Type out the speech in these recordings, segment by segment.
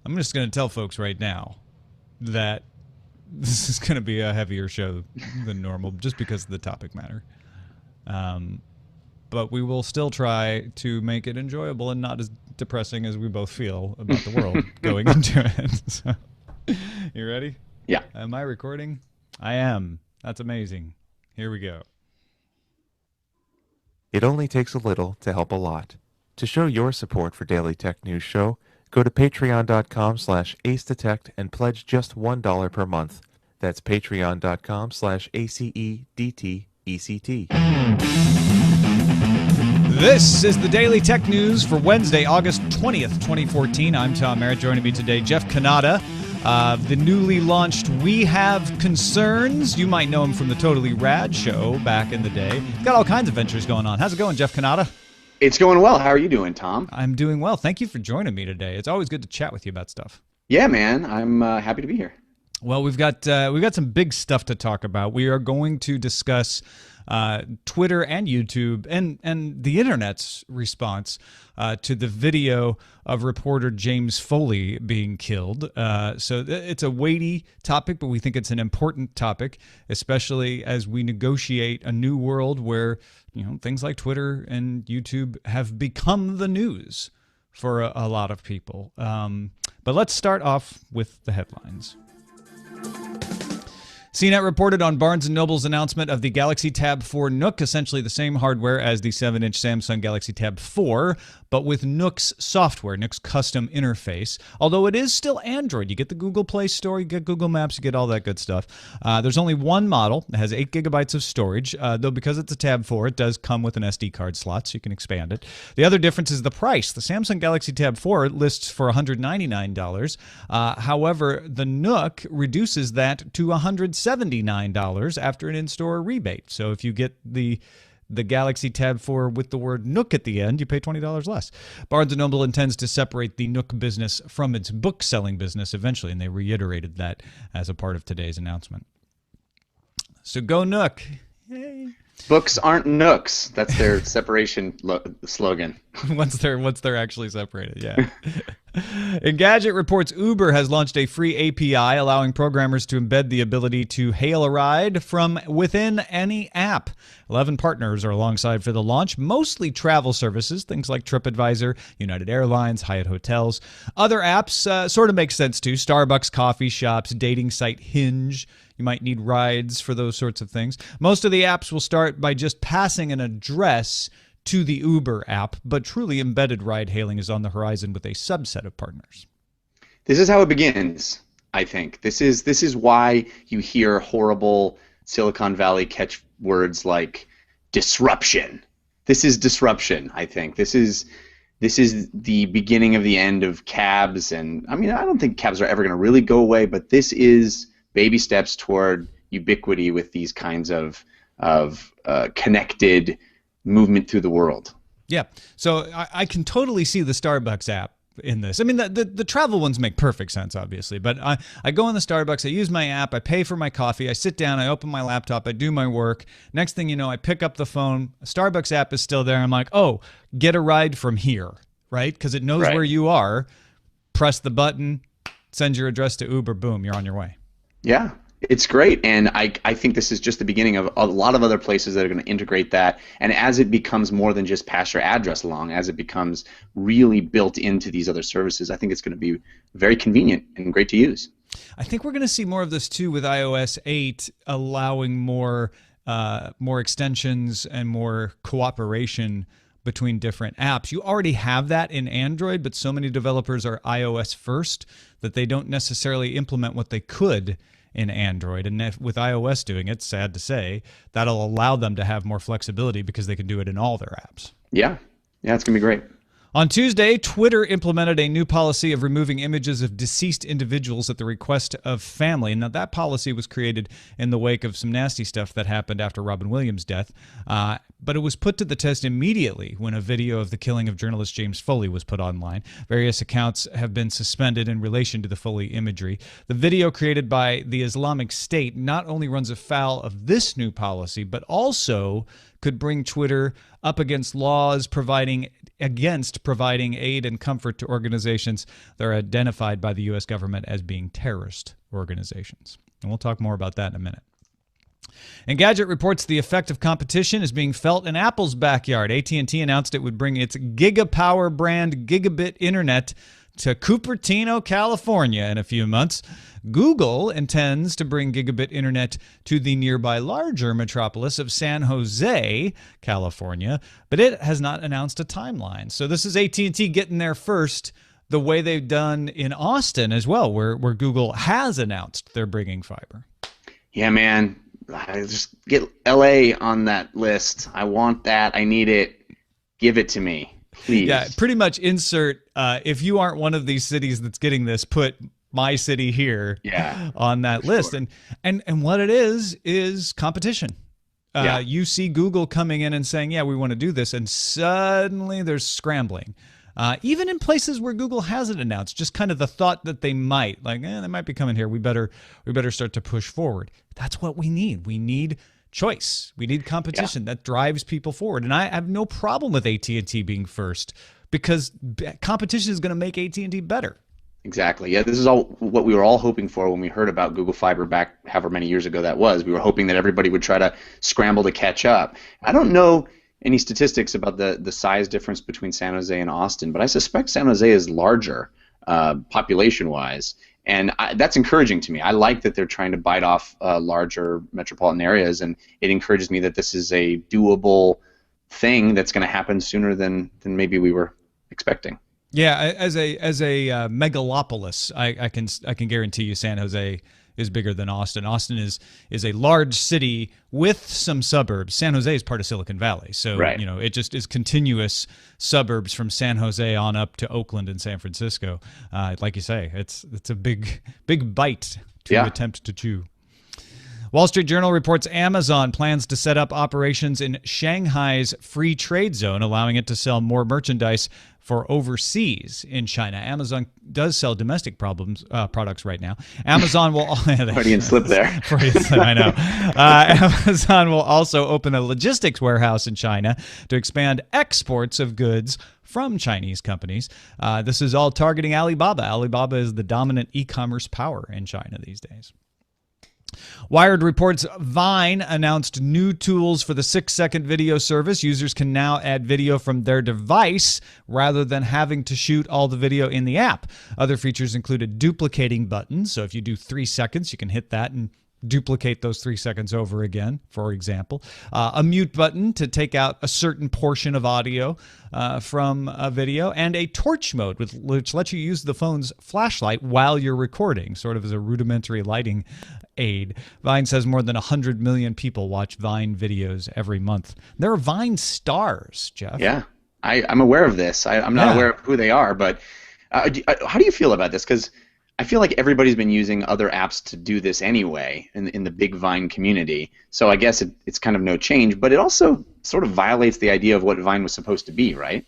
I'm just going to tell folks right now that this is going to be a heavier show than normal just because of the topic matter. But we will still try to make it enjoyable and not as depressing as we both feel about the world going into it. So, you ready? Yeah. Am I recording? I am. That's amazing. Here we go. It only takes a little to help a lot. To show your support for Daily Tech News Show, go to patreon.com/acedetect and pledge just $1 per month. That's patreon.com/ACEDTECT. This is the Daily Tech News for Wednesday, August 20th, 2014. I'm Tom Merritt. Joining me today, Jeff Kanata, the newly launched We Have Concerns. You might know him from the Totally Rad show back in the day. Got all kinds of ventures going on. How's it going, Jeff Kanata? It's going well. How are you doing, Tom? I'm doing well. Thank you for joining me today. It's always good to chat with you about stuff. Yeah, man. I'm happy to be here. Well, we've got some big stuff to talk about. We are going to discuss Twitter and YouTube and the internet's response to the video of reporter James Foley being killed. So it's a weighty topic, but we think it's an important topic, especially as we negotiate a new world where things like Twitter and YouTube have become the news for a lot of people. But let's start off with the headlines. CNET reported on Barnes & Noble's announcement of the Galaxy Tab 4 Nook, essentially the same hardware as the 7-inch Samsung Galaxy Tab 4, but with Nook's software, Nook's custom interface. Although it is still Android. You get the Google Play Store, you get Google Maps, you get all that good stuff. There's only one model. It has 8 gigabytes of storage, though because it's a Tab 4, it does come with an SD card slot, so you can expand it. The other difference is the price. The Samsung Galaxy Tab 4 lists for $199. However, the Nook reduces that to $179 after an in-store rebate. So if you get the Galaxy Tab 4 with the word Nook at the end, you pay $20 less. Barnes & Noble intends to separate the Nook business from its book-selling business eventually, and they reiterated that as a part of today's announcement. So go Nook. Yay. Books aren't nooks. That's their separation slogan. once they're actually separated, yeah. Engadget reports Uber has launched a free API allowing programmers to embed the ability to hail a ride from within any app. 11 partners are alongside for the launch, mostly travel services, things like TripAdvisor, United Airlines, Hyatt Hotels. Other apps sort of make sense too. Starbucks, coffee shops, dating site Hinge. You might need rides for those sorts of things. Most of the apps will start by just passing an address to the Uber app, but truly embedded ride-hailing is on the horizon with a subset of partners. This is how it begins, I think. This is why you hear horrible Silicon Valley catchwords like disruption. This is disruption, I think. This is the beginning of the end of cabs, and I mean, I don't think cabs are ever going to really go away, but this is baby steps toward ubiquity with these kinds of connected movement through the world. Yeah, so I can totally see the Starbucks app in this. I mean, the travel ones make perfect sense, obviously, but I go in the Starbucks, I use my app, I pay for my coffee, I sit down, I open my laptop, I do my work. Next thing you know, I pick up the phone, Starbucks app is still there, I'm like, oh, get a ride from here, right? Because it knows where you are. Press the button, send your address to Uber, boom, you're on your way. Yeah, it's great, and I think this is just the beginning of a lot of other places that are going to integrate that, and as it becomes more than just pass your address along, as it becomes really built into these other services, I think it's going to be very convenient and great to use. I think we're going to see more of this too with iOS 8 allowing more extensions and more cooperation between different apps. You already have that in Android, but so many developers are iOS first that they don't necessarily implement what they could in Android. And with iOS doing it, sad to say, that'll allow them to have more flexibility because they can do it in all their apps. Yeah, it's going to be great. On Tuesday, Twitter implemented a new policy of removing images of deceased individuals at the request of family. Now, that policy was created in the wake of some nasty stuff that happened after Robin Williams' death, but it was put to the test immediately when a video of the killing of journalist James Foley was put online. Various accounts have been suspended in relation to the Foley imagery. The video created by the Islamic State not only runs afoul of this new policy, but also could bring Twitter up against laws providing aid and comfort to organizations that are identified by the U.S. government as being terrorist organizations. And we'll talk more about that in a minute. Engadget reports the effect of competition is being felt in Apple's backyard. AT&T announced it would bring its GigaPower brand gigabit internet to Cupertino, California in a few months. Google intends to bring gigabit internet to the nearby larger metropolis of San Jose, California, but it has not announced a timeline. So this is AT&T getting there first, the way they've done in Austin as well, where Google has announced they're bringing fiber. Yeah, man. Just get LA on that list. I want that. I need it. Give it to me, please. Yeah, pretty much insert, if you aren't one of these cities that's getting this, put my city here on that list. Sure. And what it is competition. You see Google coming in and saying, yeah, we want to do this, and suddenly there's scrambling. Even in places where Google hasn't announced, just kind of the thought that they might, like, they might be coming here. We better start to push forward. That's what we need. We need choice. We need competition that drives people forward. And I have no problem with AT&T being first, because competition is going to make AT&T better. Exactly. Yeah, this is all what we were all hoping for when we heard about Google Fiber back however many years ago that was. We were hoping that everybody would try to scramble to catch up. I don't know any statistics about the size difference between San Jose and Austin, but I suspect San Jose is larger population-wise, and that's encouraging to me. I like that they're trying to bite off larger metropolitan areas, and it encourages me that this is a doable thing that's going to happen sooner than maybe we were expecting. Yeah, as a megalopolis, I can guarantee you San Jose is bigger than Austin. Austin is a large city with some suburbs. San Jose is part of Silicon Valley, so it just is continuous suburbs from San Jose on up to Oakland and San Francisco. Like you say, it's a big bite to attempt to chew. Wall Street Journal reports Amazon plans to set up operations in Shanghai's free trade zone, allowing it to sell more merchandise for overseas in China. Amazon does sell domestic products right now. Amazon will... Freudian slip there. I know. Amazon will also open a logistics warehouse in China to expand exports of goods from Chinese companies. This is all targeting Alibaba. Alibaba is the dominant e-commerce power in China these days. Wired reports Vine announced new tools for the 6-second video service. Users can now add video from their device rather than having to shoot all the video in the app. Other features include a duplicating button. So if you do 3 seconds, you can hit that and duplicate those 3 seconds over again, for example. A mute button to take out a certain portion of audio from a video, and a torch mode, which lets you use the phone's flashlight while you're recording, sort of as a rudimentary lighting aid. Vine says more than 100 million people watch Vine videos every month. There are Vine stars, Jeff. Yeah, I'm aware of this. I'm not aware of who they are, but how do you feel about this? Because I feel like everybody's been using other apps to do this anyway in the big Vine community. So I guess it's kind of no change, but it also sort of violates the idea of what Vine was supposed to be, right?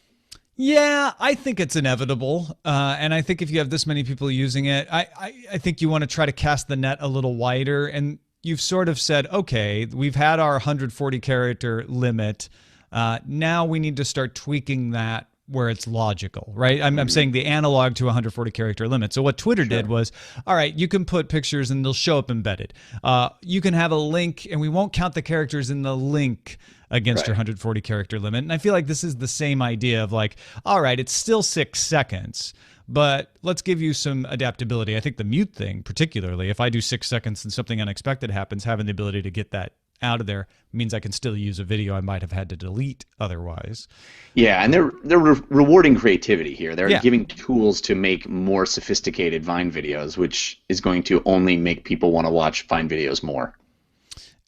Yeah, I think it's inevitable. And I think if you have this many people using it, I think you want to try to cast the net a little wider. And you've sort of said, okay, we've had our 140 character limit. Now we need to start tweaking that where it's logical, right? I'm saying the analog to 140 character limit. So what Twitter did was, all right, you can put pictures and they'll show up embedded. You can have a link and we won't count the characters in the link against your 140 character limit. And I feel like this is the same idea of like, all right, it's still 6 seconds, but let's give you some adaptability. I think the mute thing, particularly, if I do 6 seconds and something unexpected happens, having the ability to get that out of there means I can still use a video I might have had to delete otherwise. Yeah, and they're rewarding creativity here. They're giving tools to make more sophisticated Vine videos, which is going to only make people want to watch Vine videos more.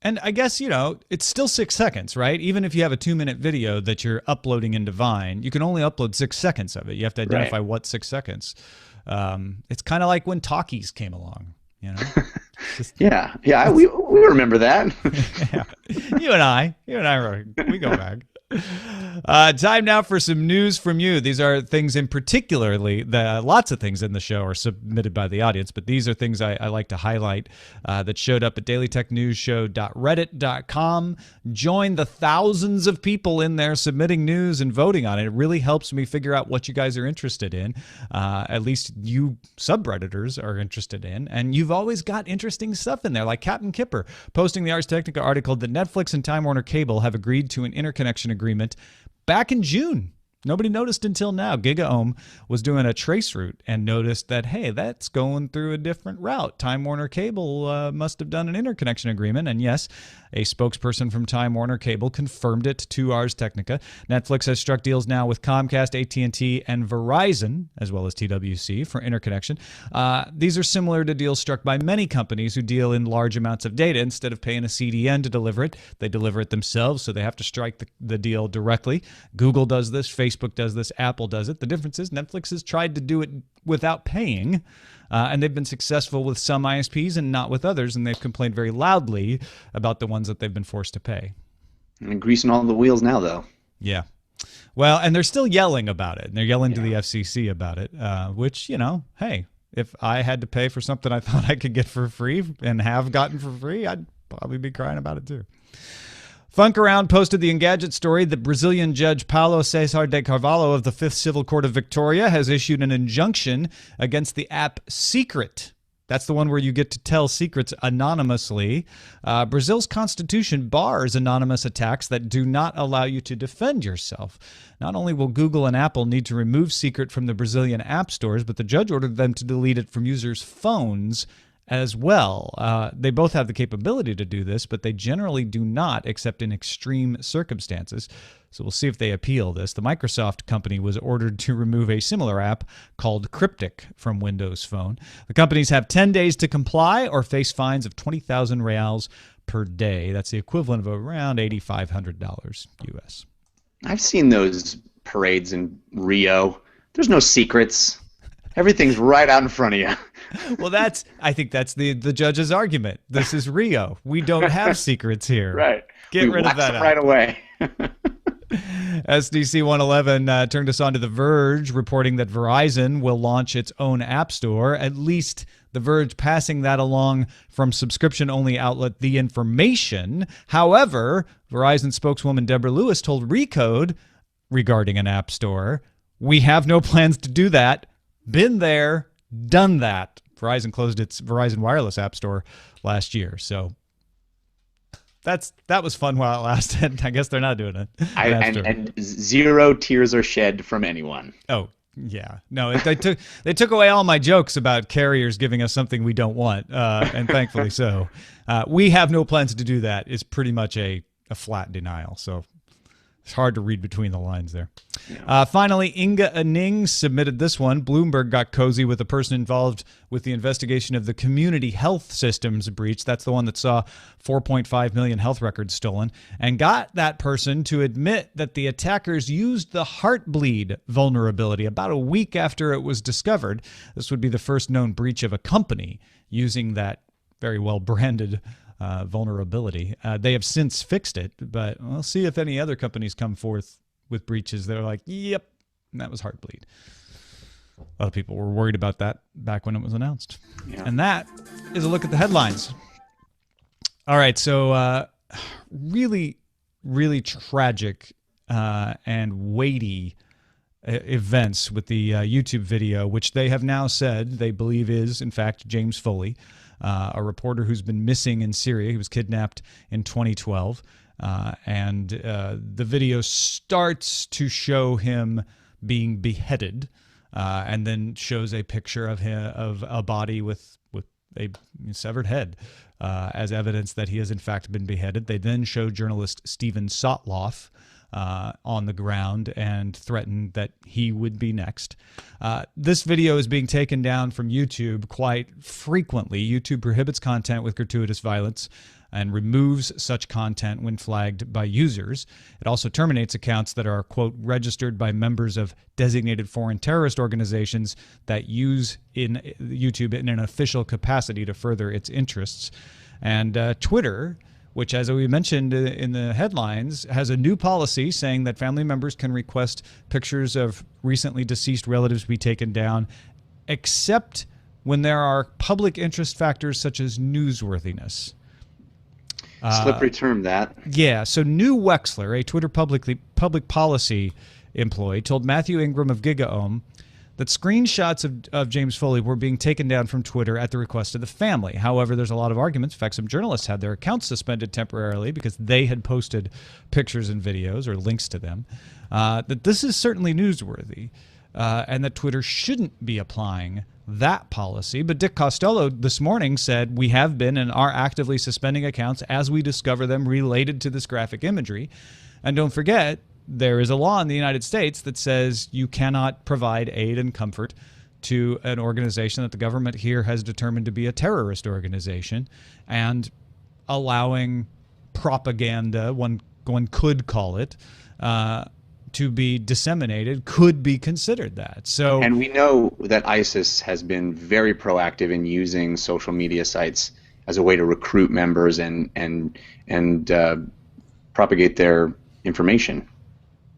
And I guess, it's still 6 seconds, right? Even if you have a 2-minute video that you're uploading into Vine, you can only upload 6 seconds of it. You have to identify what 6 seconds. It's kind of like when talkies came along, we remember that. You and I, we go back. Time now for some news from you. These are things in particularly, lots of things in the show are submitted by the audience, but these are things I like to highlight that showed up at dailytechnewsshow.reddit.com. Join the thousands of people in there submitting news and voting on it. It really helps me figure out what you guys are interested in. At least you subredditors are interested in. And you've always got interesting stuff in there, like Captain Kipper posting the Ars Technica article that Netflix and Time Warner Cable have agreed to an interconnection agreement back in June. Nobody noticed until now. GigaOM was doing a trace route and noticed that, hey, that's going through a different route. Time Warner Cable must have done an interconnection agreement. And yes, a spokesperson from Time Warner Cable confirmed it to Ars Technica. Netflix has struck deals now with Comcast, AT&T, and Verizon, as well as TWC, for interconnection. These are similar to deals struck by many companies who deal in large amounts of data. Instead of paying a CDN to deliver it, they deliver it themselves, so they have to strike the deal directly. Google does this. Facebook does this. Apple does it. The difference is Netflix has tried to do it without paying, and they've been successful with some ISPs and not with others, and they've complained very loudly about the ones that they've been forced to pay. And greasing all the wheels now, though. Yeah. Well, and they're still yelling about it, and they're yelling to the FCC about it, which, you know, hey, if I had to pay for something I thought I could get for free and have gotten for free, I'd probably be crying about it too. Funk Around posted the Engadget story that Brazilian Judge Paulo Cesar de Carvalho of the Fifth Civil Court of Victoria has issued an injunction against the app Secret. That's the one where you get to tell secrets anonymously. Brazil's constitution bars anonymous attacks that do not allow you to defend yourself. Not only will Google and Apple need to remove Secret from the Brazilian app stores, but the judge ordered them to delete it from users' phones as well. They both have the capability to do this, but they generally do not, except in extreme circumstances. So we'll see if they appeal this. The Microsoft company was ordered to remove a similar app called Cryptic from Windows Phone. The companies have 10 days to comply or face fines of 20,000 reals per day. That's the equivalent of around $8,500 US. I've seen those parades in Rio. There's no secrets. Everything's right out in front of you. Well, I think that's the judge's argument. This is Rio. We don't have secrets here. Right. Get rid of that right away. SDC 111 turned us on to The Verge, reporting that Verizon will launch its own app store, at least The Verge passing that along from subscription-only outlet The Information. However, Verizon spokeswoman Deborah Lewis told Recode regarding an app store, "We have no plans to do that. Been there, done that." Verizon closed its Verizon Wireless App Store last year, so that was fun while it lasted. I guess they're not doing it. And zero tears are shed from anyone. Oh yeah, no, they took away all my jokes about carriers giving us something we don't want, and thankfully so. We have no plans to do that is pretty much a flat denial. So. It's hard to read between the lines there. Yeah. Finally, Inga Aning submitted this one. Bloomberg got cozy with a person involved with the investigation of the community health systems breach. That's the one that saw 4.5 million health records stolen, and got that person to admit that the attackers used the Heartbleed vulnerability about a week after it was discovered. This would be the first known breach of a company using that very well branded vulnerability. They have since fixed it, but we'll see if any other companies come forth with breaches that are like, yep, that was Heartbleed. A lot of people were worried about that back when it was announced. Yeah. And that is a look at the headlines. All right, so really, really tragic and weighty events with the YouTube video, which they have now said they believe is, in fact, James Foley, a reporter who's been missing in Syria. He was kidnapped in 2012. And the video starts to show him being beheaded, and then shows a picture of him, of a body with a severed head as evidence that he has in fact been beheaded. They then show journalist Steven Sotloff on the ground and threatened that he would be next. This video is being taken down from YouTube quite frequently. YouTube prohibits content with gratuitous violence and removes such content when flagged by users. It also terminates accounts that are, quote, registered by members of designated foreign terrorist organizations that use in YouTube in an official capacity to further its interests. And Twitter, which, as we mentioned in the headlines, has a new policy saying that family members can request pictures of recently deceased relatives be taken down, except when there are public interest factors such as newsworthiness. Slippery term, that. Yeah, so New Wexler, a Twitter public policy employee, told Matthew Ingram of GigaOM that screenshots of James Foley were being taken down from Twitter at the request of the family. However, there's a lot of arguments. In fact, some journalists had their accounts suspended temporarily because they had posted pictures and videos or links to them. That this is certainly newsworthy, and that Twitter shouldn't be applying that policy. But Dick Costello this morning said, we have been and are actively suspending accounts as we discover them related to this graphic imagery. And don't forget, there is a law in the United States that says you cannot provide aid and comfort to an organization that the government here has determined to be a terrorist organization, and allowing propaganda, one could call it, to be disseminated could be considered that. So, and we know that ISIS has been very proactive in using social media sites as a way to recruit members and propagate their information.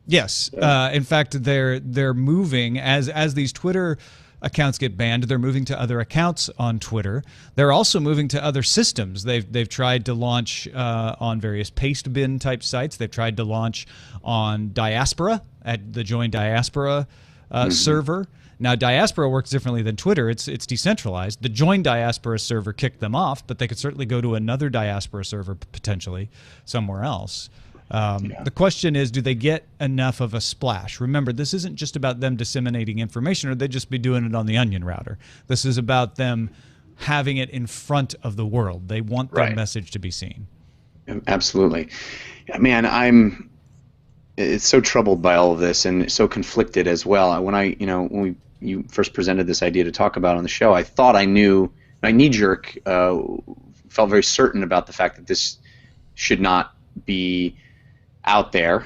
Yes, in fact, they're moving as these Twitter accounts get banned. They're moving to other accounts on Twitter. They're also moving to other systems. They've tried to launch on various paste bin type sites. They've tried to launch on Diaspora at the Join Diaspora server. Now, Diaspora works differently than Twitter. It's decentralized. The Join Diaspora server kicked them off, but they could certainly go to another Diaspora server potentially somewhere else. The question is, do they get enough of a splash? Remember, this isn't just about them disseminating information, or they'd just be doing it on the Onion router. This is about them having it in front of the world. They want their message to be seen. Absolutely. Man, it's so troubled by all of this and so conflicted as well. When you first presented this idea to talk about on the show, I thought I knew, my knee-jerk felt very certain about the fact that this should not be out there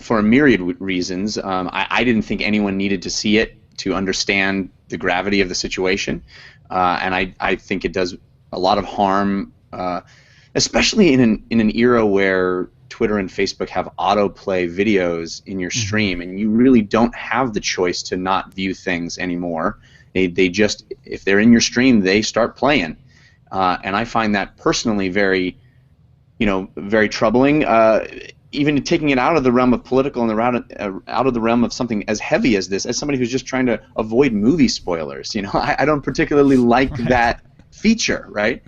for a myriad reasons. I didn't think anyone needed to see it to understand the gravity of the situation, and I think it does a lot of harm, especially in an era where Twitter and Facebook have autoplay videos in your stream, and you really don't have the choice to not view things anymore. They just, if they're in your stream, they start playing, and I find that personally very troubling. Even taking it out of the realm of political and out of the realm of something as heavy as this, as somebody who's just trying to avoid movie spoilers, I don't particularly like that feature, right?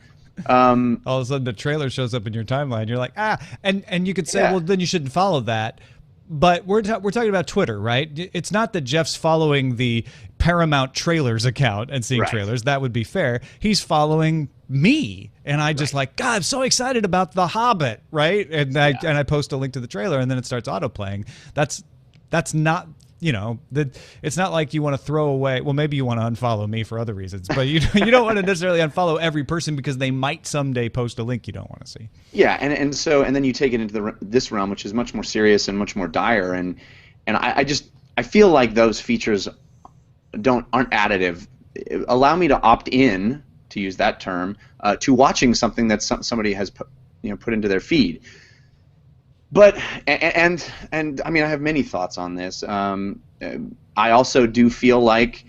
All of a sudden, the trailer shows up in your timeline. You're like, and you could say, well, then you shouldn't follow that. But we're talking about Twitter, right? It's not that Jeff's following the Paramount Trailers account and seeing trailers. That would be fair. He's following me, and I just like, God, I'm so excited about The Hobbit, right? And I post a link to the trailer, and then it starts autoplaying. That's not, it's not like you want to throw away. Well, maybe you want to unfollow me for other reasons, but you don't want to necessarily unfollow every person because they might someday post a link you don't want to see. Yeah, and then you take it into this realm, which is much more serious and much more dire, and I feel like those features aren't additive. Allow me to opt in, to use that term, to watching something that somebody has put into their feed. But and I mean, I have many thoughts on this. I also do feel like,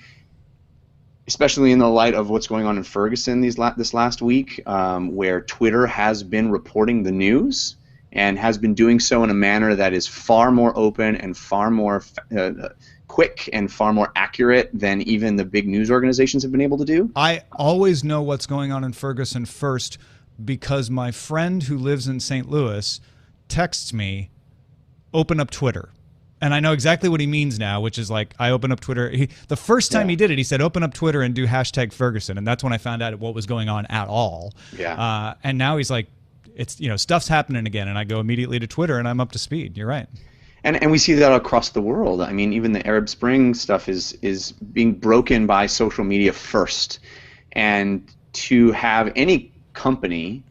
especially in the light of what's going on in Ferguson this last week, where Twitter has been reporting the news and has been doing so in a manner that is far more open and far more quick and far more accurate than even the big news organizations have been able to do. I always know what's going on in Ferguson first because my friend who lives in St. Louis texts me, open up Twitter. And I know exactly what he means now, which is like, I open up Twitter. The first time he did it, he said, open up Twitter and do hashtag Ferguson. And that's when I found out what was going on at all. Yeah. And now he's like, it's, stuff's happening again. And I go immediately to Twitter and I'm up to speed. You're right. And we see that across the world. I mean, even the Arab Spring stuff is being broken by social media first. And to have any company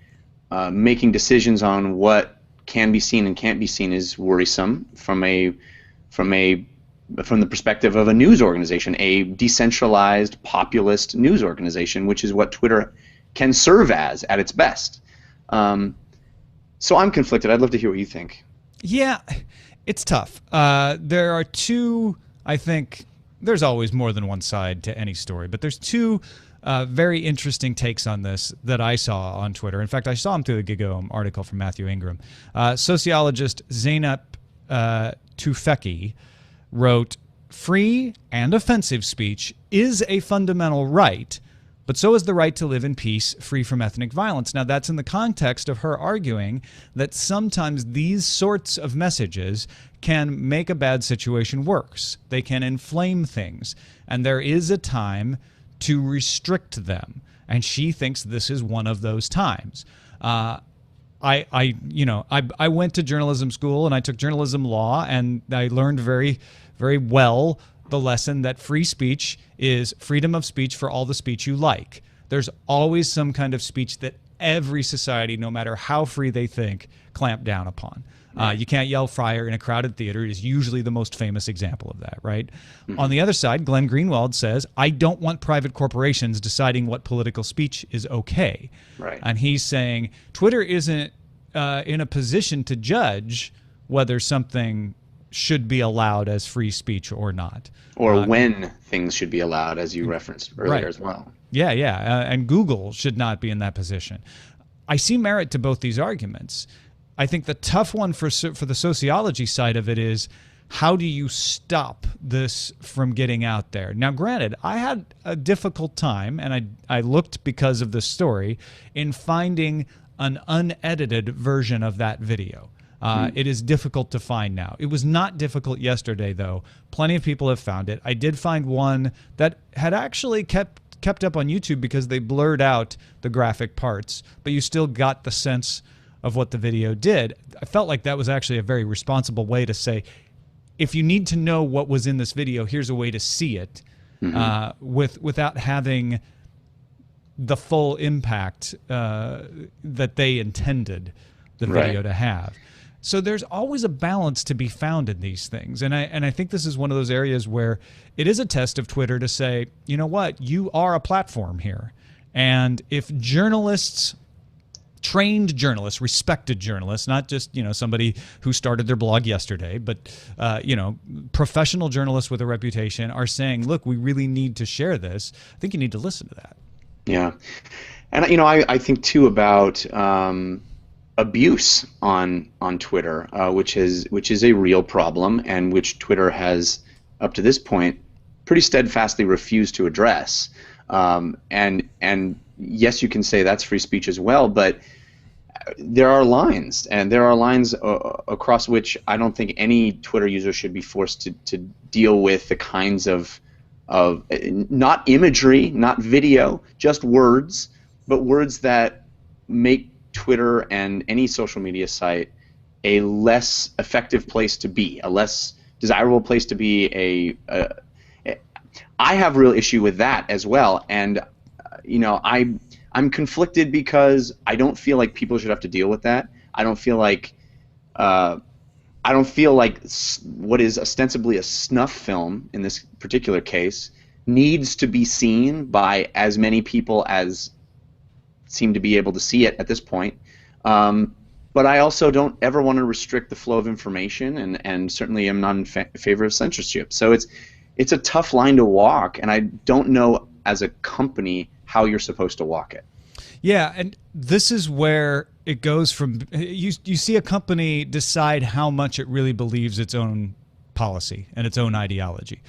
making decisions on what can be seen and can't be seen is worrisome from the perspective of a news organization, a decentralized populist news organization, which is what Twitter can serve as at its best. So I'm conflicted. I'd love to hear what you think. Yeah, it's tough. There are two, I think, there's always more than one side to any story, but there's two very interesting takes on this that I saw on Twitter. In fact, I saw them through the Gigome article from Matthew Ingram. Sociologist Zeynep Tufekci wrote, "Free and offensive speech is a fundamental right, but so is the right to live in peace, free from ethnic violence." Now, that's in the context of her arguing that sometimes these sorts of messages can make a bad situation worse. They can inflame things, and there is a time to restrict them. And she thinks this is one of those times. I went to journalism school and I took journalism law, and I learned very, very well the lesson that free speech is freedom of speech for all the speech you like. There's always some kind of speech that every society, no matter how free they think, clamp down upon. You can't yell fire in a crowded theater is usually the most famous example of that, right? Mm-hmm. On the other side, Glenn Greenwald says, I don't want private corporations deciding what political speech is okay. Right. And he's saying Twitter isn't in a position to judge whether something should be allowed as free speech or not. Or when things should be allowed, as you referenced earlier as well. Yeah, and Google should not be in that position. I see merit to both these arguments. I think the tough one for the sociology side of it is, how do you stop this from getting out there? Now, granted, I had a difficult time, and I looked because of this story, in finding an unedited version of that video. It is difficult to find now. It was not difficult yesterday, though. Plenty of people have found it. I did find one that had actually kept up on YouTube because they blurred out the graphic parts, but you still got the sense of what the video did. I felt like that was actually a very responsible way to say, if you need to know what was in this video, here's a way to see it, without having the full impact that they intended the video to have. So there's always a balance to be found in these things. And I think this is one of those areas where it is a test of Twitter to say, you know what, you are a platform here. And if journalists, trained journalists, respected journalists, not just, somebody who started their blog yesterday, but, professional journalists with a reputation are saying, look, we really need to share this, I think you need to listen to that. Yeah. And, I think, too, about abuse on Twitter, which is a real problem, and which Twitter has, up to this point, pretty steadfastly refused to address. And yes, you can say that's free speech as well, but there are lines, and there are lines across which I don't think any Twitter user should be forced to deal with the kinds of not imagery, not video, just words, but words that make Twitter and any social media site a less effective place to be, a less desirable place to be. I have real issue with that as well, and I'm conflicted because I don't feel like people should have to deal with that. I don't feel like what is ostensibly a snuff film in this particular case needs to be seen by as many people as seem to be able to see it at this point. But I also don't ever want to restrict the flow of information, and certainly am not in favor of censorship. So it's a tough line to walk, and I don't know as a company how you're supposed to walk it. Yeah, and this is where it goes from, you see a company decide how much it really believes its own policy and its own ideology.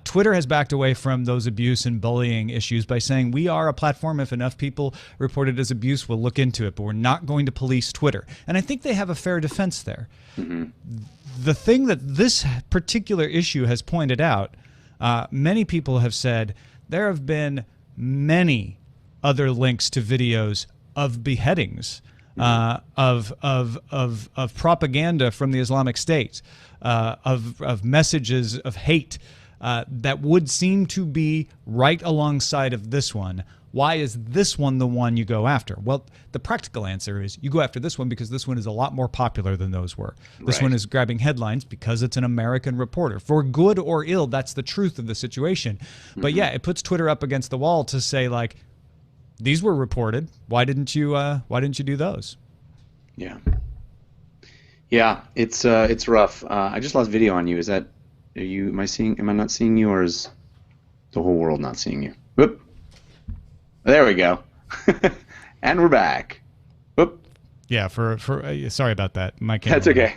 Twitter has backed away from those abuse and bullying issues by saying, we are a platform. If enough people report it as abuse, we'll look into it, but we're not going to police Twitter. And I think they have a fair defense there. Mm-hmm. The thing that this particular issue has pointed out, many people have said there have been many other links to videos of beheadings, of propaganda from the Islamic State, of messages of hate that would seem to be right alongside of this one. Why is this one the one you go after? Well, the practical answer is you go after this one because this one is a lot more popular than those were. This one is grabbing headlines because it's an American reporter. For good or ill, that's the truth of the situation. But yeah, it puts Twitter up against the wall to say, like, these were reported. Why didn't you do those? Yeah. Yeah, it's rough. I just lost video on you. Am I not seeing you, or is the whole world not seeing you? Whoop. There we go. And we're back. Whoop. Yeah, sorry about that. My camera. That's okay.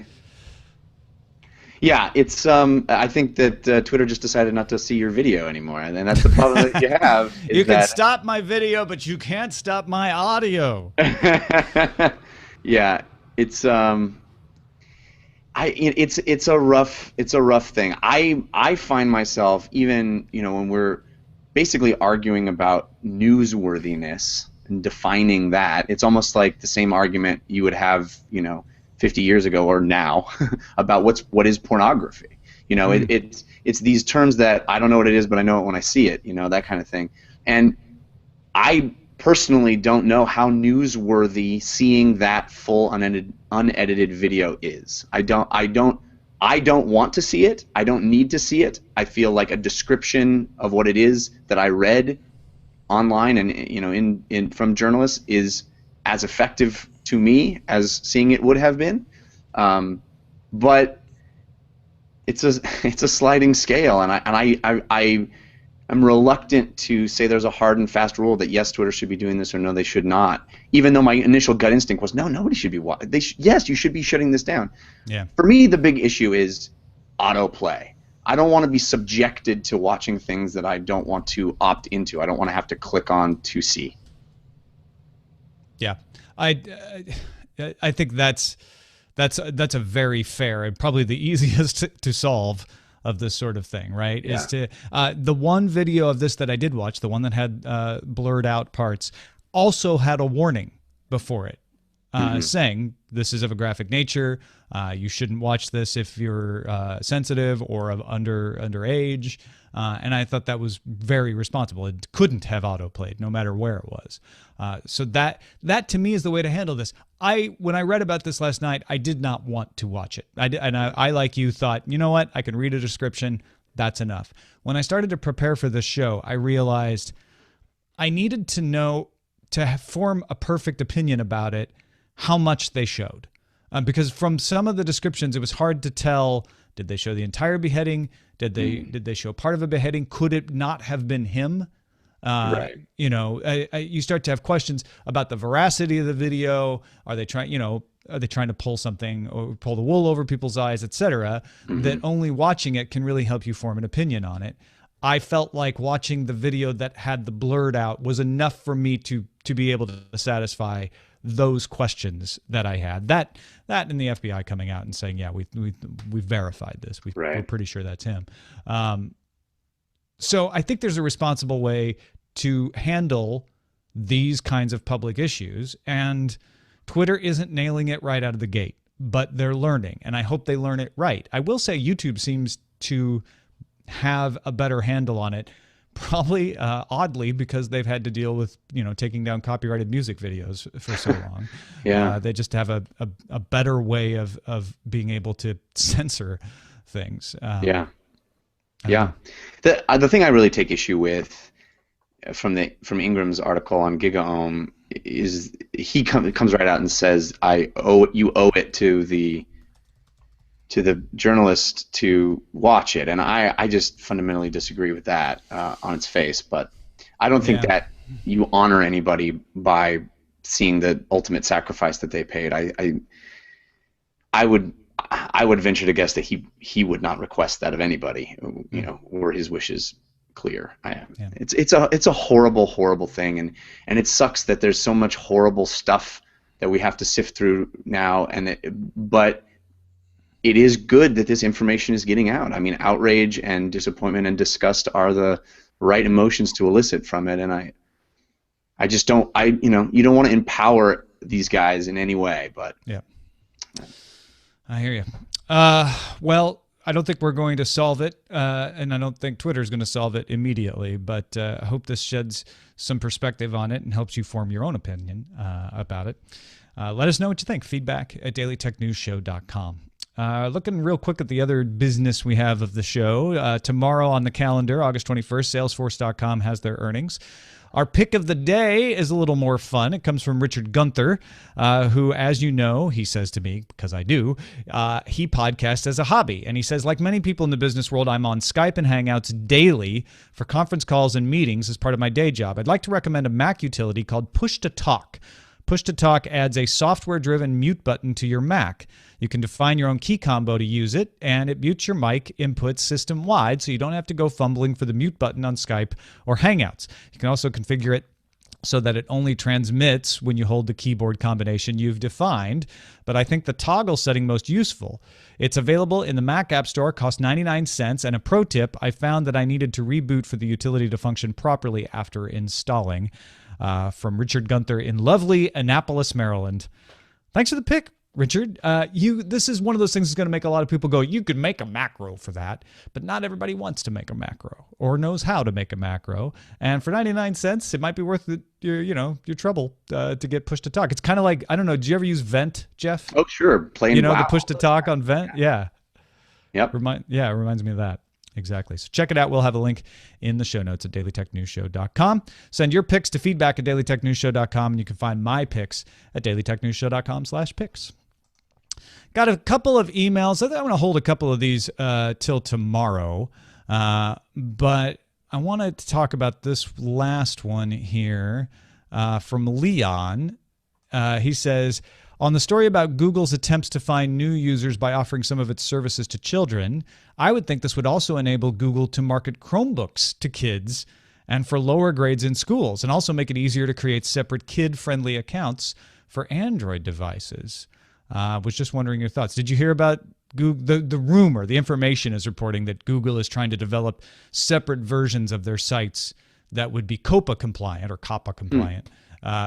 Yeah, it's I think that Twitter just decided not to see your video anymore, and that's the problem that you have. You can stop my video, but you can't stop my audio. Yeah, it's it's a rough thing. I find myself, even, when we're basically arguing about newsworthiness and defining that, it's almost like the same argument you would have 50 years ago or now about what is pornography. It's these terms that I don't know what it is, but I know it when I see it, that kind of thing. And I personally don't know how newsworthy seeing that full unedited video is. I don't want to see it. I don't need to see it. I feel like a description of what it is that I read online and in from journalists is as effective to me as seeing it would have been. But it's a sliding scale, and I'm reluctant to say there's a hard and fast rule that yes, Twitter should be doing this or no, they should not. Even though my initial gut instinct was no, nobody should be. Yes, you should be shutting this down. Yeah. For me, the big issue is autoplay. I don't want to be subjected to watching things that I don't want to opt into. I don't want to have to click on to see. Yeah, I think that's a very fair and probably the easiest to solve of this sort of thing, right? Yeah. Is to the one video of this that I did watch, the one that had blurred out parts, also had a warning before it saying this is of a graphic nature. You shouldn't watch this if you're sensitive or of underage. And I thought that was very responsible. It couldn't have autoplayed no matter where it was. So that to me is the way to handle this. When I read about this last night, I did not want to watch it. I like you thought, you know what? I can read a description. That's enough. When I started to prepare for this show, I realized I needed to know, to form a perfect opinion about it, how much they showed. Because from some of the descriptions, it was hard to tell, did they show the entire beheading? Did they show part of a beheading? Could it not have been him? Right. You start to have questions about the veracity of the video. Are they trying to pull something or pull the wool over people's eyes, etc., that only watching it can really help you form an opinion on it. I felt like watching the video that had the blurred out was enough for me to be able to satisfy those questions that I had. That and the FBI coming out and saying, yeah, we've verified this. We're pretty sure that's him. So I think there's a responsible way to handle these kinds of public issues, and Twitter isn't nailing it right out of the gate, but they're learning, and I hope they learn it right. I will say YouTube seems to have a better handle on it, probably oddly because they've had to deal with taking down copyrighted music videos for so long. Yeah, they just have a better way of being able to censor things. Yeah. The thing I really take issue with from Ingram's article on GigaOM is he comes right out and says you owe it to the journalist to watch it, and I just fundamentally disagree with that on its face. But I don't think that you honor anybody by seeing the ultimate sacrifice that they paid. I would venture to guess that he would not request that of anybody, were his wishes clear. It's a horrible thing, and it sucks that there's so much horrible stuff that we have to sift through now, but it is good that this information is getting out. I mean, outrage and disappointment and disgust are the right emotions to elicit from it, and I just don't. You don't want to empower these guys in any way, but yeah. I hear you. Well, I don't think we're going to solve it, and I don't think Twitter's going to solve it immediately, but I hope this sheds some perspective on it and helps you form your own opinion about it. Let us know what you think. Feedback@dailytechnewsshow.com. Looking real quick at the other business we have of the show. Tomorrow on the calendar, August 21st, Salesforce.com has their earnings. Our pick of the day is a little more fun. It comes from Richard Gunther, who, as you know, he says to me, because I do, he podcasts as a hobby. And he says, like many people in the business world, I'm on Skype and Hangouts daily for conference calls and meetings as part of my day job. I'd like to recommend a Mac utility called Push to Talk. Push to Talk adds a software-driven mute button to your Mac. You can define your own key combo to use it, and it mutes your mic inputs system-wide, so you don't have to go fumbling for the mute button on Skype or Hangouts. You can also configure it so that it only transmits when you hold the keyboard combination you've defined, but I think the toggle setting most useful. It's available in the Mac App Store, costs 99 cents, and a pro tip, I found that I needed to reboot for the utility to function properly after installing. From Richard Gunther in lovely Annapolis, Maryland. Thanks for the pick, Richard. This is one of those things that's going to make a lot of people go, you could make a macro for that, but not everybody wants to make a macro or knows how to make a macro. And for 99 cents, it might be worth your trouble to get Push to Talk. It's kind of like, I don't know, do you ever use Vent, Jeff? Oh, sure. Plain the Push to Talk on Vent? Yeah. Yep. It reminds me of that. Exactly. So check it out. We'll have a link in the show notes at dailytechnewsshow.com. Send your picks to feedback at dailytechnewsshow.com, and you can find my picks at dailytechnewsshow.com/picks. Got a couple of emails. I'm going to hold a couple of these till tomorrow, but I wanted to talk about this last one here from Leon. He says, on the story about Google's attempts to find new users by offering some of its services to children, I would think this would also enable Google to market Chromebooks to kids and for lower grades in schools, and also make it easier to create separate kid-friendly accounts for Android devices. Was just wondering your thoughts. Did you hear about Google? The rumor, the information is reporting that Google is trying to develop separate versions of their sites that would be COPPA compliant or COPPA compliant.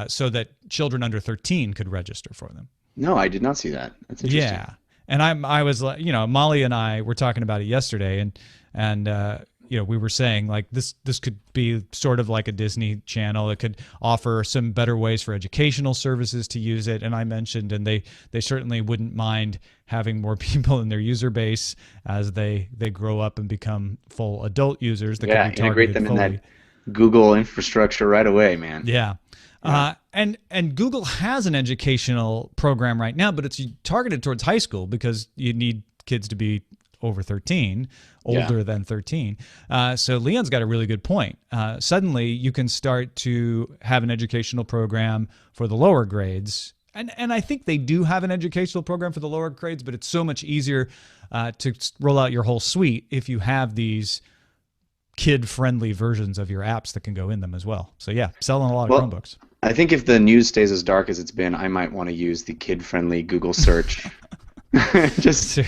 So that children under 13 could register for them. No, I did not see that. That's interesting. Yeah, and I was like, Molly and I were talking about it yesterday, and we were saying like this could be sort of like a Disney Channel. It could offer some better ways for educational services to use it. And I mentioned, and they certainly wouldn't mind having more people in their user base as they grow up and become full adult users. That could be integrate them fully in that Google infrastructure right away, man. Yeah. And Google has an educational program right now, but it's targeted towards high school because you need kids to be over 13, older than 13. So Leon's got a really good point. Suddenly you can start to have an educational program for the lower grades. And I think they do have an educational program for the lower grades, but it's so much easier to roll out your whole suite if you have these kid-friendly versions of your apps that can go in them as well. So yeah, selling a lot of Chromebooks. I think if the news stays as dark as it's been, I might want to use the kid-friendly Google search. Just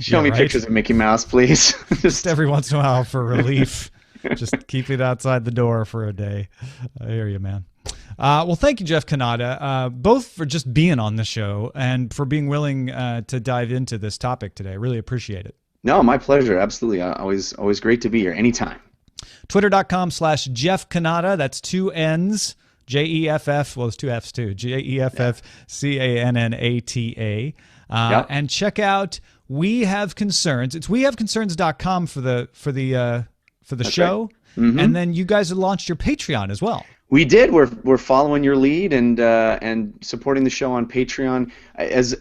show me pictures of Mickey Mouse, please. Just every once in a while for relief. Just keep it outside the door for a day. I hear you, man. Well, thank you, Jeff Kanata, both for just being on the show and for being willing to dive into this topic today. I really appreciate it. No, my pleasure. Absolutely. Always great to be here. Anytime. Twitter.com/Jeff Kanata. That's 2 N's. Jeff, well, there's 2 F's too. JEFFCANNATA. And check out We Have Concerns. It's wehaveconcerns.com for the show. Right. Mm-hmm. And then you guys have launched your Patreon as well. We did. We're following your lead and supporting the show on Patreon. As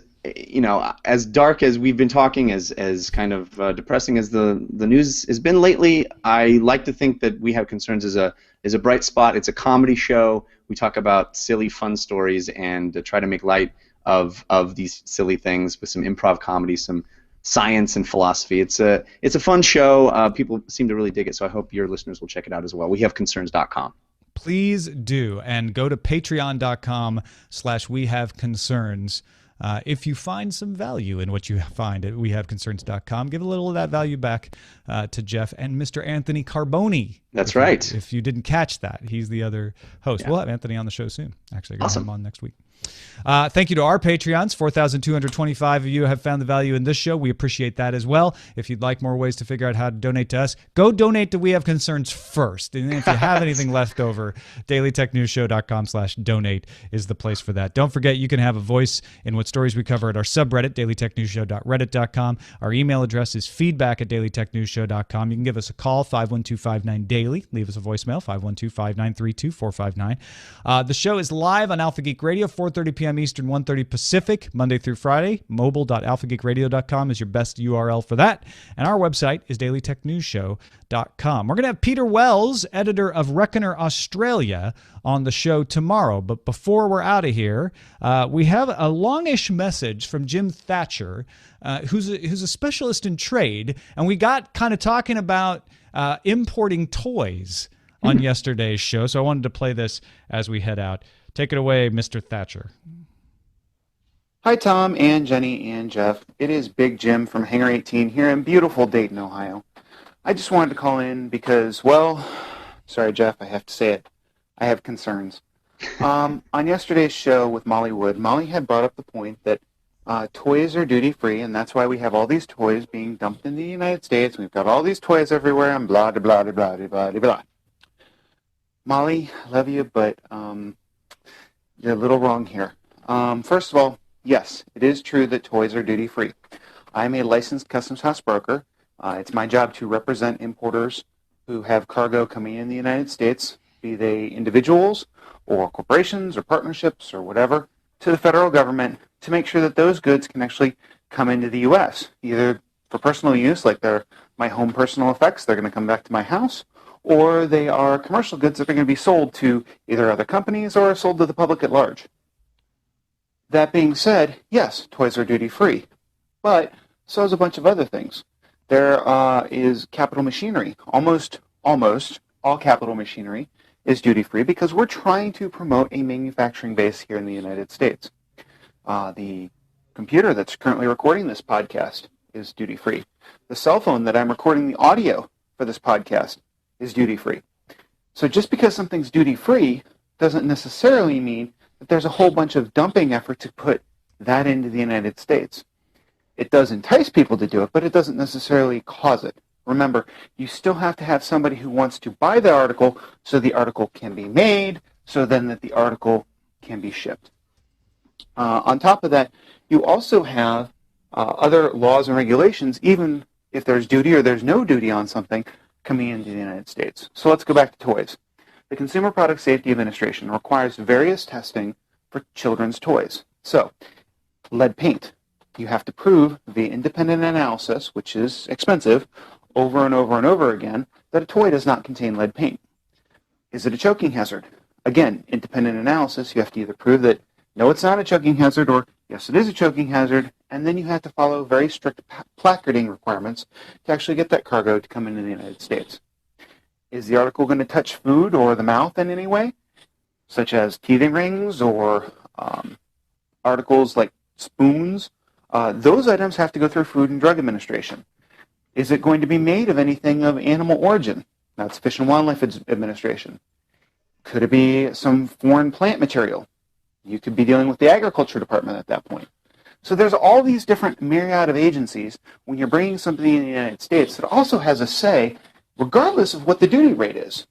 dark as we've been talking, as kind of depressing as the news has been lately, I like to think that We Have Concerns is a bright spot. It's a comedy show. We talk about silly, fun stories and try to make light of these silly things with some improv comedy, some science and philosophy. It's a fun show. People seem to really dig it, so I hope your listeners will check it out as well. wehaveconcerns.com. Please do, and go to patreon.com/wehaveconcerns. If you find some value in what you find at wehaveconcerns.com, give a little of that value back to Jeff and Mr. Anthony Carboni. That's right. If you didn't catch that, he's the other host. Yeah. We'll have Anthony on the show soon. Actually, I'm going to have him on next week. Thank you to our Patreons. 4,225 of you have found the value in this show. We appreciate that as well. If you'd like more ways to figure out how to donate to us, go donate to We Have Concerns first. And if you have anything left over, dailytechnewsshow.com/donate is the place for that. Don't forget, you can have a voice in what stories we cover at our subreddit, dailytechnewsshow.reddit.com. Our email address is feedback@dailytechnewsshow.com. You can give us a call, 512-59-DAILY. Leave us a voicemail, 512-593-2459. The show is live on Alpha Geek Radio, 4:30 p.m. Eastern, 1:30 Pacific, Monday through Friday. Mobile.alphageekradio.com is your best URL for that. And our website is dailytechnewsshow.com. We're going to have Peter Wells, editor of Reckoner Australia, on the show tomorrow. But before we're out of here, we have a longish message from Jim Thatcher, who's a specialist in trade. And we got kind of talking about importing toys on yesterday's show. So I wanted to play this as we head out. Take it away, Mr. Thatcher. Hi, Tom and Jenny and Jeff. It is Big Jim from Hangar 18 here in beautiful Dayton, Ohio. I just wanted to call in because, well, sorry, Jeff, I have to say it. I have concerns. On yesterday's show with Molly Wood, Molly had brought up the point that toys are duty-free, and that's why we have all these toys being dumped in the United States. We've got all these toys everywhere, and blah, blah, blah, blah, blah, blah, blah. Molly, I love you, but you're a little wrong here. First of all, yes, it is true that toys are duty-free. I'm a licensed customs house broker. It's my job to represent importers who have cargo coming in the United States, be they individuals or corporations or partnerships or whatever, to the federal government to make sure that those goods can actually come into the U.S., either for personal use, like they're my home personal effects, they're going to come back to my house, or they are commercial goods that are going to be sold to either other companies or sold to the public at large. That being said, yes, toys are duty-free, but so is a bunch of other things. There is capital machinery. Almost all capital machinery is duty-free because we're trying to promote a manufacturing base here in the United States. The computer that's currently recording this podcast is duty-free. The cell phone that I'm recording the audio for this podcast is duty-free. So just because something's duty-free doesn't necessarily mean that there's a whole bunch of dumping effort to put that into the United States. It does entice people to do it, but it doesn't necessarily cause it. Remember, you still have to have somebody who wants to buy the article so the article can be made, so then that the article can be shipped. On top of that, you also have other laws and regulations, even if there's duty or there's no duty on something, coming into the United States. So let's go back to toys. The Consumer Product Safety Administration requires various testing for children's toys. So, lead paint. You have to prove via independent analysis, which is expensive, over and over and over again, that a toy does not contain lead paint. Is it a choking hazard? Again, independent analysis, you have to either prove that no, it's not a choking hazard, or yes, it is a choking hazard, and then you have to follow very strict placarding requirements to actually get that cargo to come into the United States. Is the article going to touch food or the mouth in any way, such as teething rings or articles like spoons? Those items have to go through Food and Drug Administration. Is it going to be made of anything of animal origin? That's Fish and Wildlife Administration. Could it be some foreign plant material? You could be dealing with the Agriculture Department at that point. So there's all these different myriad of agencies when you're bringing something in the United States that also has a say, regardless of what the duty rate is.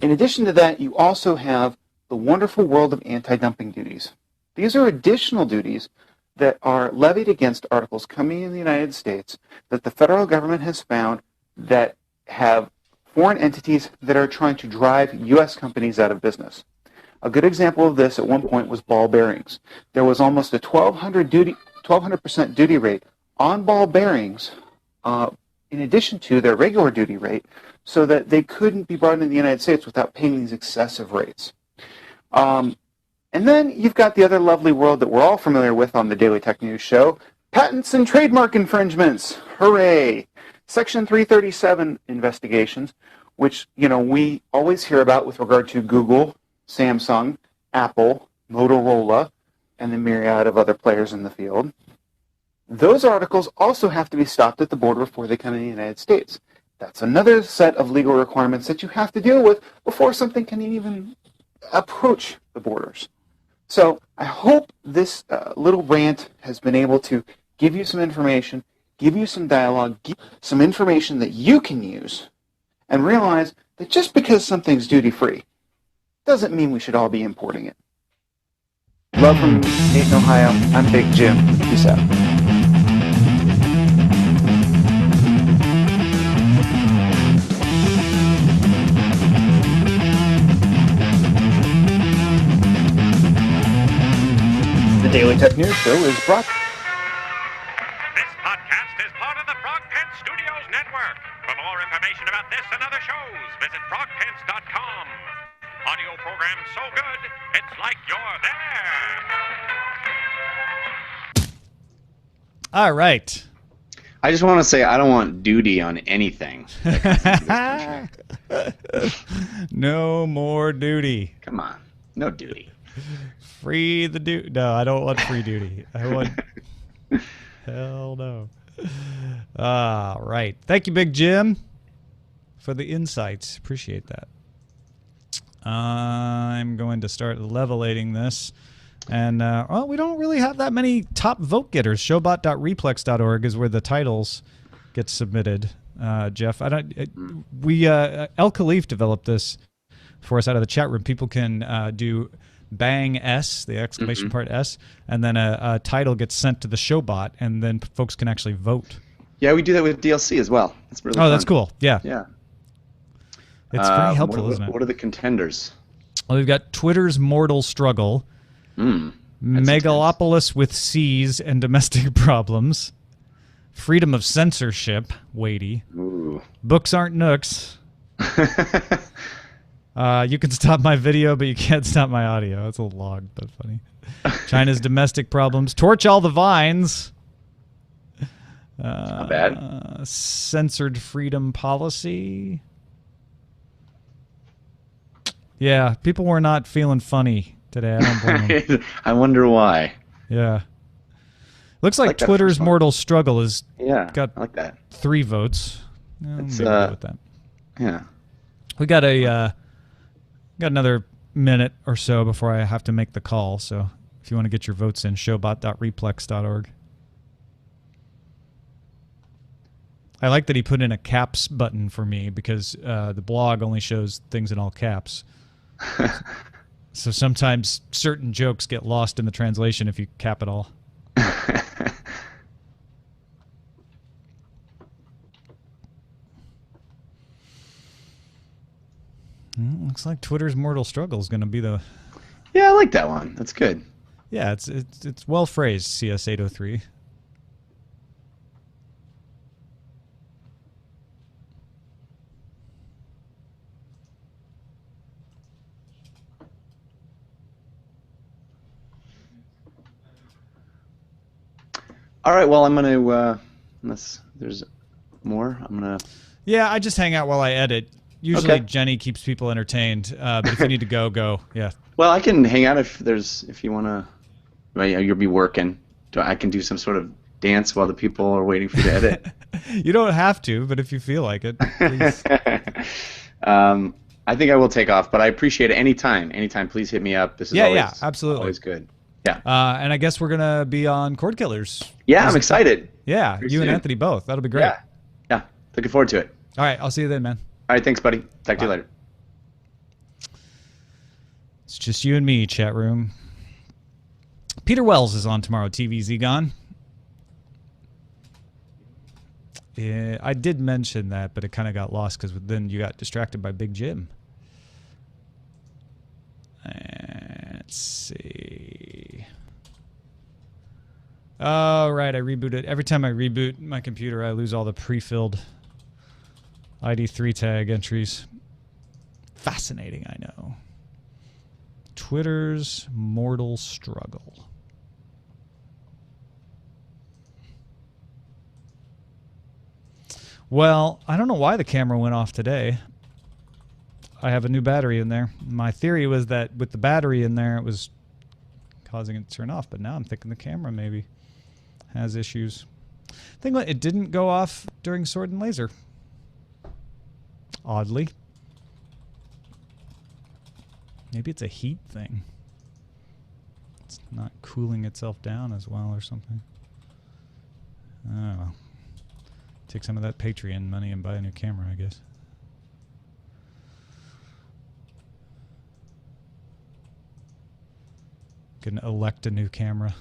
In addition to that, you also have the wonderful world of anti-dumping duties. These are additional duties that are levied against articles coming in the United States that the federal government has found that have foreign entities that are trying to drive U.S. companies out of business. A good example of this at one point was ball bearings. There was almost a 1,200% duty rate on ball bearings in addition to their regular duty rate, so that they couldn't be brought into the United States without paying these excessive rates. And then you've got the other lovely world that we're all familiar with on the Daily Tech News Show, patents and trademark infringements. Hooray! Section 337 investigations, which we always hear about with regard to Google, Samsung, Apple, Motorola, and the myriad of other players in the field. Those articles also have to be stopped at the border before they come in the United States. That's another set of legal requirements that you have to deal with before something can even approach the borders. So I hope this little rant has been able to give you some information, give you some dialogue, give some information that you can use, and realize that just because something's duty-free doesn't mean we should all be importing it. Love from Dayton, Ohio. I'm Big Jim. Peace out. The Daily Tech News Show is brought. This podcast is part of the Frog Pants Studios Network. For more information about this and other shows, visit frogpants.com. Audio program so good, it's like you're there. All right. I just want to say I don't want duty on anything. No more duty. Come on. No duty. Free the duty. No, I don't want free duty. I want... Hell no. All right. Thank you, Big Jim, for the insights. Appreciate that. I'm going to start levelating this. And, well, we don't really have that many top vote getters. Showbot.replex.org is where the titles get submitted, Jeff. El Khalif developed this for us out of the chat room. People can do bang S, the exclamation part S, and then a title gets sent to the Showbot, and then folks can actually vote. Yeah, we do that with DLC as well. That's really fun. That's cool. Yeah. Yeah. It's very helpful, isn't it? What are the contenders? Well, we've got Twitter's Mortal Struggle, Megalopolis with C's and Domestic Problems, Freedom of Censorship, weighty, Ooh. Books Aren't Nooks, You Can Stop My Video, but You Can't Stop My Audio. That's a little long, but funny. China's Domestic Problems, Torch All the Vines, Not bad. Censored Freedom Policy. Yeah, people were not feeling funny today. I don't blame them. I wonder why. Yeah. Looks like that Twitter's first one. Mortal Struggle has got I like that. 3 votes. It's, Maybe go with that. Yeah. We got another minute or so before I have to make the call. So if you want to get your votes in, showbot.replex.org. I like that he put in a caps button for me because the blog only shows things in all caps. So sometimes certain jokes get lost in the translation if you cap it all. Looks like Twitter's Mortal Struggle is going to be the... Yeah, I like that one. That's good. Yeah, it's well phrased, CS803. All right, well, I'm going to, unless there's more, I'm going to... Yeah, I just hang out while I edit. Usually Jenny keeps people entertained, but if you need to go, go. Yeah. Well, I can hang out if you want to... Well, you'll be working. I can do some sort of dance while the people are waiting for you to edit. You don't have to, but if you feel like it, please. I think I will take off, but I appreciate it anytime. Anytime, please hit me up. This is absolutely. always good. Yeah. And I guess we're going to be on Cord Killers. Yeah, I'm excited. Yeah, Very you soon. and Anthony both. That'll be great. Yeah. Yeah, looking forward to it. All right, I'll see you then, man. All right, thanks, buddy. Talk to you later. It's just you and me, chat room. Peter Wells is on tomorrow, TVZ Gone. Yeah, I did mention that, but it kind of got lost because then you got distracted by Big Jim. Let's see. Oh, right, I rebooted. Every time I reboot my computer, I lose all the pre-filled ID3 tag entries. Fascinating, I know. Twitter's Mortal Struggle. Well, I don't know why the camera went off today. I have a new battery in there. My theory was that with the battery in there, it was causing it to turn off, but now I'm thinking the camera maybe has issues. I think it didn't go off during Sword and Laser. Oddly. Maybe it's a heat thing. not cooling itself down as well or something. Oh, well. Take some of that Patreon money and buy a new camera, I guess. Can elect a new camera.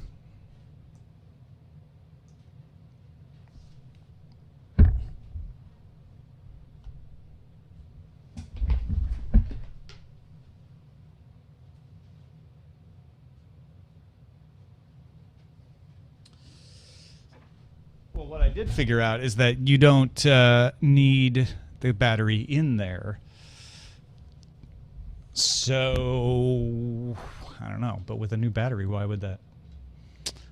Well, what I did figure out is that you don't need the battery in there. So, I don't know. But with a new battery, why would that?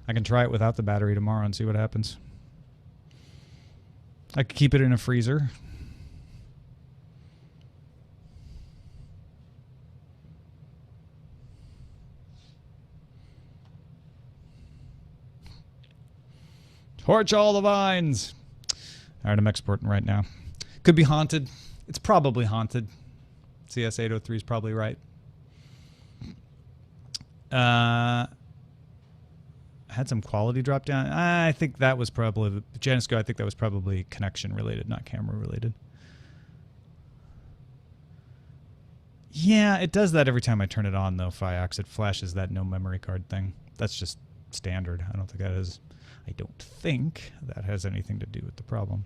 I can try it without the battery tomorrow and see what happens. I could keep it in a freezer. Torch all the vines. All right, I'm exporting right now. Could be haunted. It's probably haunted. CS803 is probably right. Had some quality drop down. I think that was probably Janisco. I think that was probably connection related, not camera related. Yeah, it does that every time I turn it on, though. Fiox, it flashes that no memory card thing. That's just standard. I don't think that is. I don't think that has anything to do with the problem.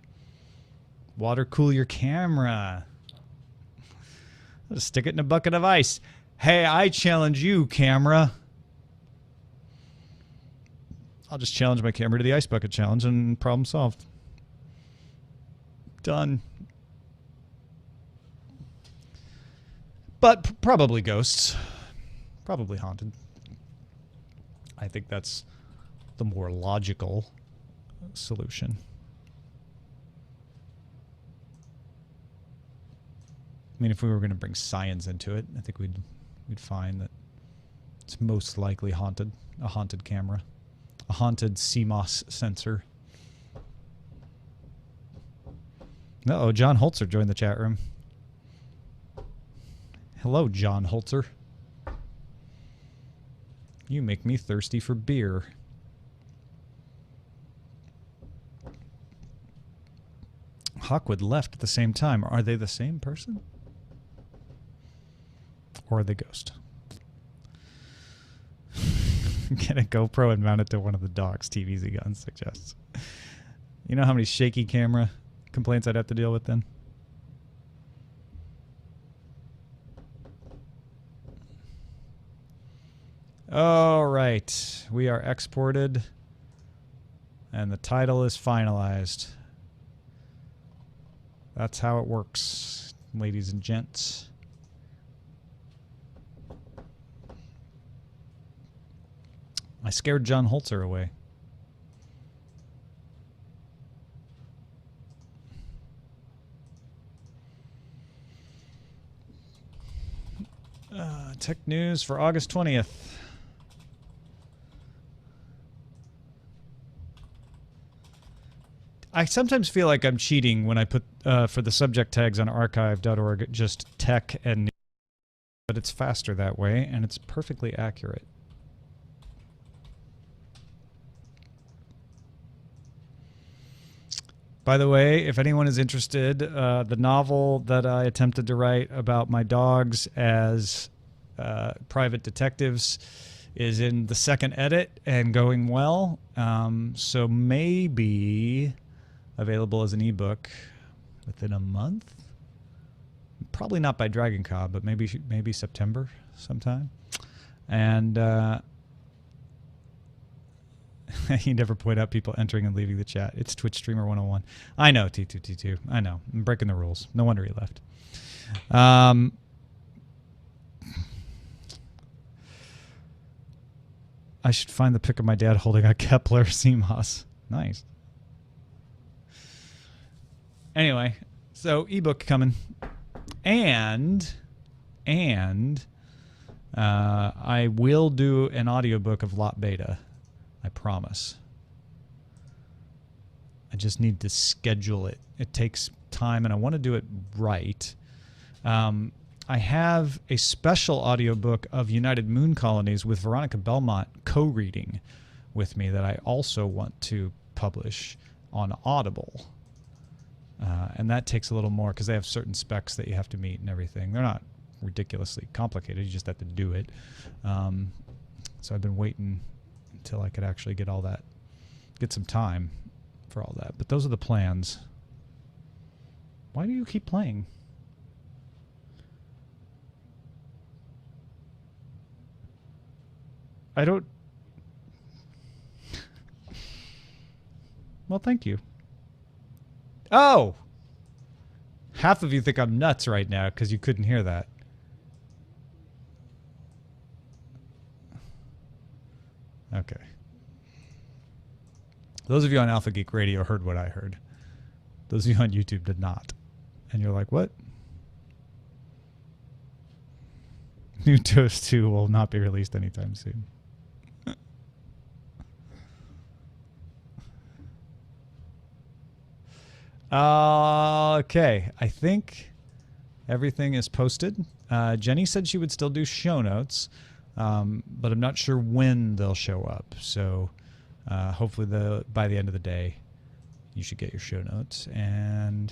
Water cool your camera. Just stick it in a bucket of ice. Hey, I challenge you, camera. I'll just challenge my camera to the ice bucket challenge and problem solved. Done. But probably ghosts. Probably haunted. I think that's the more logical solution. I mean, if we were going to bring science into it, I think we'd find that it's most likely haunted. A haunted camera. A haunted CMOS sensor. Uh-oh, John Holzer joined the chat room. Hello, John Holzer. You make me thirsty for beer. Hawkwood left at the same time. Are they the same person? Or are they ghost? Get a GoPro and mount it to one of the dogs, TVZ Guns suggests. You know how many shaky camera complaints I'd have to deal with then? All right. We are exported. And the title is finalized. That's how it works, ladies and gents. I scared John Holzer away. Tech news for August 20th. I sometimes feel like I'm cheating when I put for the subject tags on archive.org just tech and news, but it's faster that way and it's perfectly accurate. By the way, if anyone is interested, the novel that I attempted to write about my dogs as private detectives is in the second edit and going well. So maybe available as an ebook within a month. Probably not by Dragon Cobb, but maybe September sometime. And you never point out people entering and leaving the chat. It's Twitch Streamer 101. I know, T2T2. I know. I'm breaking the rules. No wonder he left. I should find the pic of my dad holding a Kepler CMOS. Nice. Anyway, so ebook coming. And I will do an audiobook of Lot Beta. I promise. I just need to schedule it. It takes time, and I want to do it right. I I have a special audiobook of United Moon Colonies with Veronica Belmont co-reading with me that I also want to publish on Audible. And that takes a little more because they have certain specs that you have to meet and everything. They're not ridiculously complicated. You just have to do it. So I've been waiting until I could actually get all that, get some time for all that. But those are the plans. Why do you keep playing? I don't... Well, thank you. Oh! Half of you think I'm nuts right now because you couldn't hear that. Okay. Those of you on Alpha Geek Radio heard what I heard. Those of you on YouTube did not. And you're like, what? New Toast 2 will not be released anytime soon. Okay, I think everything is posted. Jenny said she would still do show notes, but I'm not sure when they'll show up. So hopefully by the end of the day, you should get your show notes. And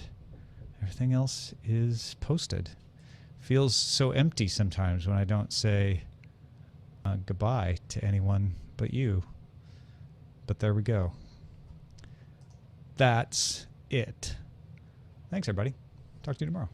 everything else is posted. Feels so empty sometimes when I don't say goodbye to anyone but you. But there we go. That's it. Thanks, everybody. Talk to you tomorrow.